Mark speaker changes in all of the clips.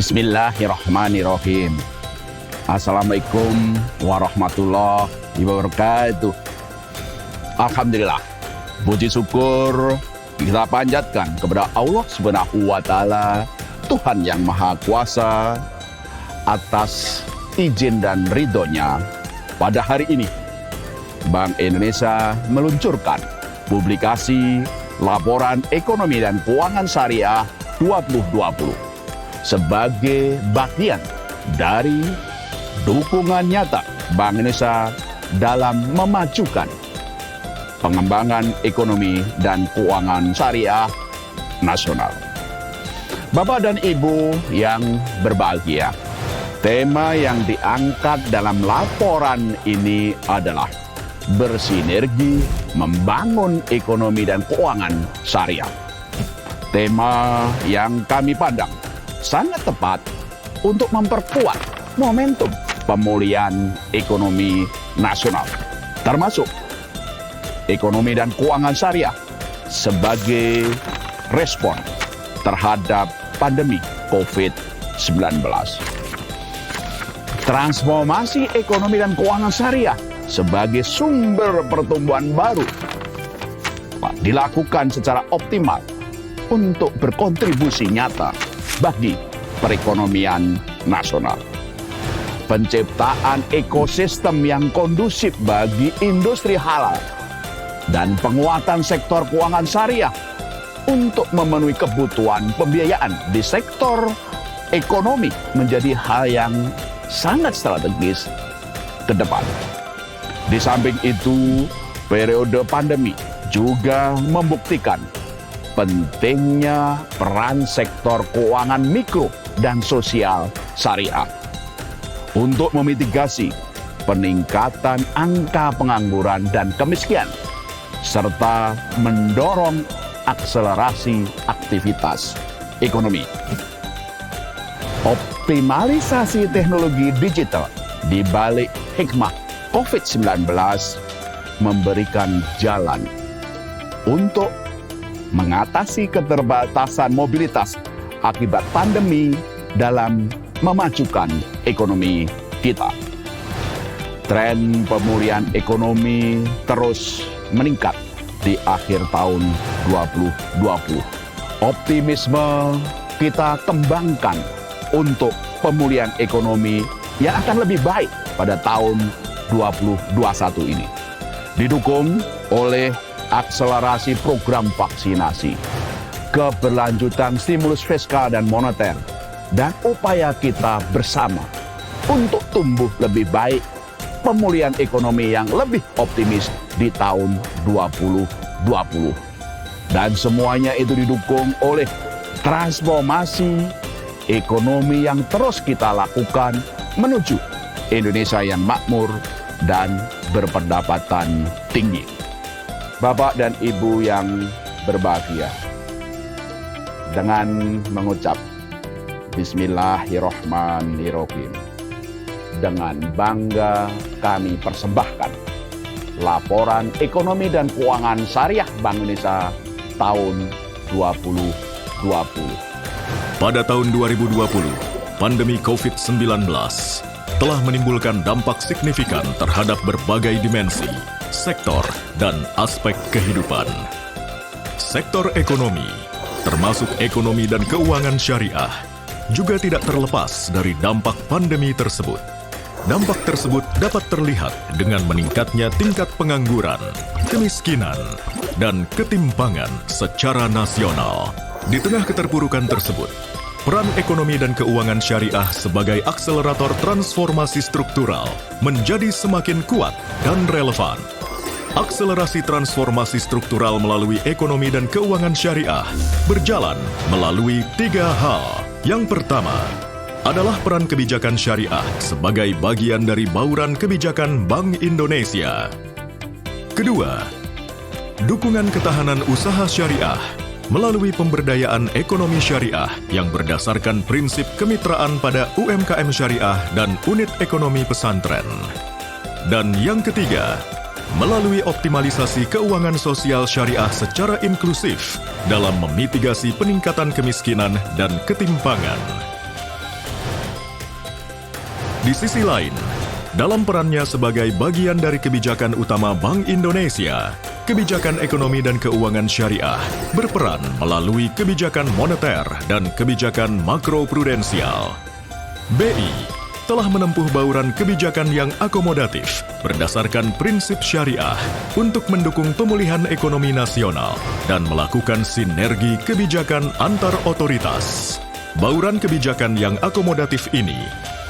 Speaker 1: Bismillahirrahmanirrahim. Assalamualaikum warahmatullahi wabarakatuh. Alhamdulillah, puji syukur kita panjatkan kepada Allah Subhanahu wa Ta'ala, Tuhan yang Maha Kuasa, atas izin dan ridhonya. Pada hari ini, Bank Indonesia meluncurkan publikasi Laporan Ekonomi dan Keuangan Syariah 2020 sebagai bagian dari dukungan nyata Bank Indonesia dalam memajukan pengembangan ekonomi dan keuangan syariah nasional. Bapak dan Ibu yang berbahagia, tema yang diangkat dalam laporan ini adalah bersinergi membangun ekonomi dan keuangan syariah. Tema yang kami pandang sangat tepat untuk memperkuat momentum pemulihan ekonomi nasional, termasuk ekonomi dan keuangan syariah sebagai respon terhadap pandemi COVID-19. Transformasi ekonomi dan keuangan syariah sebagai sumber pertumbuhan baru dilakukan secara optimal untuk berkontribusi nyata bagi perekonomian nasional. Penciptaan ekosistem yang kondusif bagi industri halal dan penguatan sektor keuangan syariah untuk memenuhi kebutuhan pembiayaan di sektor ekonomi menjadi hal yang sangat strategis ke depan. Di samping itu, periode pandemi juga membuktikan pentingnya peran sektor keuangan mikro dan sosial syariah untuk memitigasi peningkatan angka pengangguran dan kemiskinan, serta mendorong akselerasi aktivitas ekonomi. Optimalisasi teknologi digital di balik hikmah COVID-19 memberikan jalan untuk mengatasi keterbatasan mobilitas akibat pandemi dalam memajukan ekonomi kita. Tren pemulihan ekonomi terus meningkat di akhir tahun 2020. Optimisme kita kembangkan untuk pemulihan ekonomi yang akan lebih baik pada tahun 2021 ini. Didukung oleh akselerasi program vaksinasi, keberlanjutan stimulus fiskal dan moneter, dan upaya kita bersama untuk tumbuh lebih baik, pemulihan ekonomi yang lebih optimis di tahun 2020. Dan semuanya itu didukung oleh transformasi ekonomi yang terus kita lakukan menuju Indonesia yang makmur dan berpendapatan tinggi. Bapak dan Ibu yang berbahagia, dengan mengucap Bismillahirrahmanirrahim, dengan bangga kami persembahkan Laporan Ekonomi dan Keuangan Syariah Bank Indonesia tahun 2020.
Speaker 2: Pada tahun 2020, pandemi COVID-19 telah menimbulkan dampak signifikan terhadap berbagai dimensi, sektor, dan aspek kehidupan. Sektor ekonomi, termasuk ekonomi dan keuangan syariah, juga tidak terlepas dari dampak pandemi tersebut. Dampak tersebut dapat terlihat dengan meningkatnya tingkat pengangguran, kemiskinan, dan ketimpangan secara nasional. Di tengah keterpurukan tersebut, peran ekonomi dan keuangan syariah sebagai akselerator transformasi struktural menjadi semakin kuat dan relevan. Akselerasi transformasi struktural melalui ekonomi dan keuangan syariah berjalan melalui 3 hal. Yang pertama adalah peran kebijakan syariah sebagai bagian dari bauran kebijakan Bank Indonesia. Kedua, dukungan ketahanan usaha syariah melalui pemberdayaan ekonomi syariah yang berdasarkan prinsip kemitraan pada UMKM syariah dan unit ekonomi pesantren. Dan yang ketiga, melalui optimalisasi keuangan sosial syariah secara inklusif dalam memitigasi peningkatan kemiskinan dan ketimpangan. Di sisi lain, dalam perannya sebagai bagian dari kebijakan utama Bank Indonesia, kebijakan ekonomi dan keuangan syariah berperan melalui kebijakan moneter dan kebijakan makroprudensial. BI telah menempuh bauran kebijakan yang akomodatif berdasarkan prinsip syariah untuk mendukung pemulihan ekonomi nasional dan melakukan sinergi kebijakan antar otoritas. Bauran kebijakan yang akomodatif ini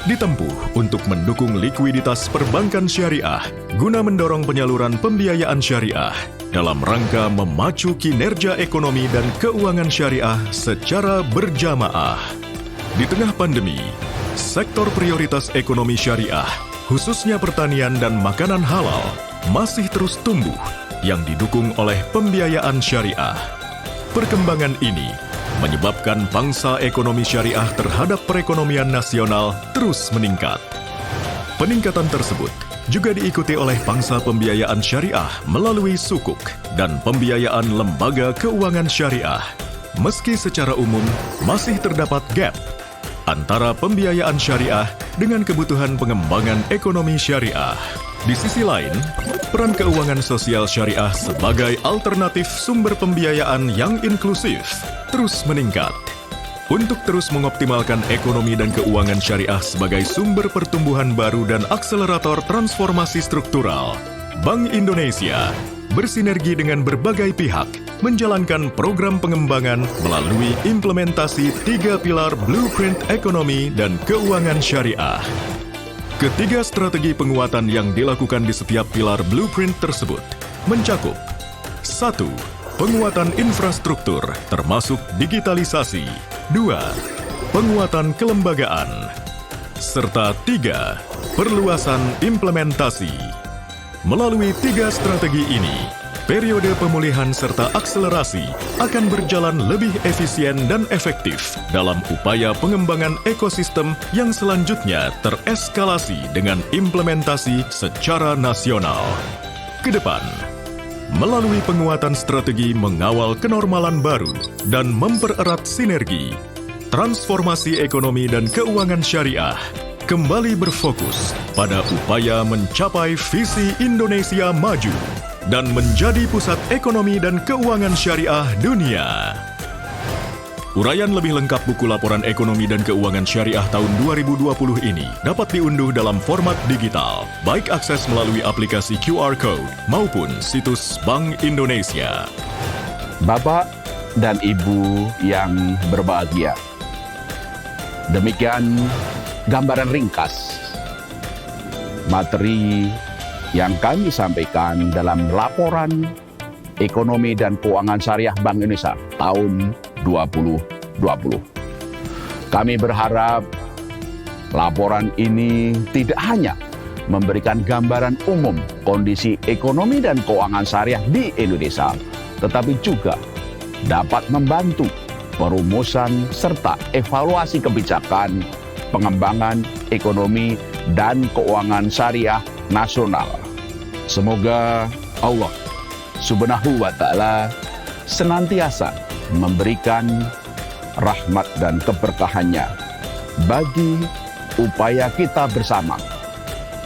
Speaker 2: ditempuh untuk mendukung likuiditas perbankan syariah guna mendorong penyaluran pembiayaan syariah dalam rangka memacu kinerja ekonomi dan keuangan syariah secara berjamaah. Di tengah pandemi, sektor prioritas ekonomi syariah, khususnya pertanian dan makanan halal, masih terus tumbuh yang didukung oleh pembiayaan syariah. Perkembangan ini menyebabkan pangsa ekonomi syariah terhadap perekonomian nasional terus meningkat. Peningkatan tersebut juga diikuti oleh pangsa pembiayaan syariah melalui sukuk dan pembiayaan lembaga keuangan syariah. Meski secara umum masih terdapat gap antara pembiayaan syariah dengan kebutuhan pengembangan ekonomi syariah. Di sisi lain, peran keuangan sosial syariah sebagai alternatif sumber pembiayaan yang inklusif terus meningkat. Untuk terus mengoptimalkan ekonomi dan keuangan syariah sebagai sumber pertumbuhan baru dan akselerator transformasi struktural, Bank Indonesia bersinergi dengan berbagai pihak menjalankan program pengembangan melalui implementasi 3 pilar blueprint ekonomi dan keuangan syariah. Ketiga strategi penguatan yang dilakukan di setiap pilar blueprint tersebut mencakup 1. Penguatan infrastruktur termasuk digitalisasi. 2. Penguatan kelembagaan. Serta 3. Perluasan implementasi. Melalui 3 strategi ini, periode pemulihan serta akselerasi akan berjalan lebih efisien dan efektif dalam upaya pengembangan ekosistem yang selanjutnya tereskalasi dengan implementasi secara nasional. Kedepan, melalui penguatan strategi mengawal kenormalan baru dan mempererat sinergi, transformasi ekonomi dan keuangan syariah kembali berfokus pada upaya mencapai visi Indonesia maju dan menjadi pusat ekonomi dan keuangan syariah dunia. Uraian lebih lengkap buku laporan ekonomi dan keuangan syariah tahun 2020 ini dapat diunduh dalam format digital, baik akses melalui aplikasi QR Code maupun situs Bank Indonesia.
Speaker 1: Bapak dan Ibu yang berbahagia, demikian gambaran ringkas materi yang kami sampaikan dalam laporan ekonomi dan keuangan syariah Bank Indonesia tahun 2020. Kami berharap laporan ini tidak hanya memberikan gambaran umum kondisi ekonomi dan keuangan syariah di Indonesia, tetapi juga dapat membantu perumusan serta evaluasi kebijakan pengembangan ekonomi dan keuangan syariah nasional. Semoga Allah Subhanahu wa Ta'ala senantiasa memberikan rahmat dan keberkahannya bagi upaya kita bersama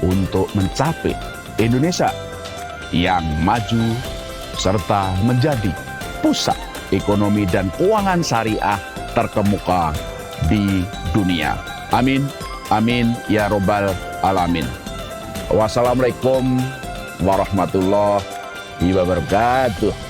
Speaker 1: untuk mencapai Indonesia yang maju serta menjadi pusat ekonomi dan keuangan syariah terkemuka di dunia. Amin, amin, ya robbal alamin. Wassalamualaikum warahmatullahi wabarakatuh.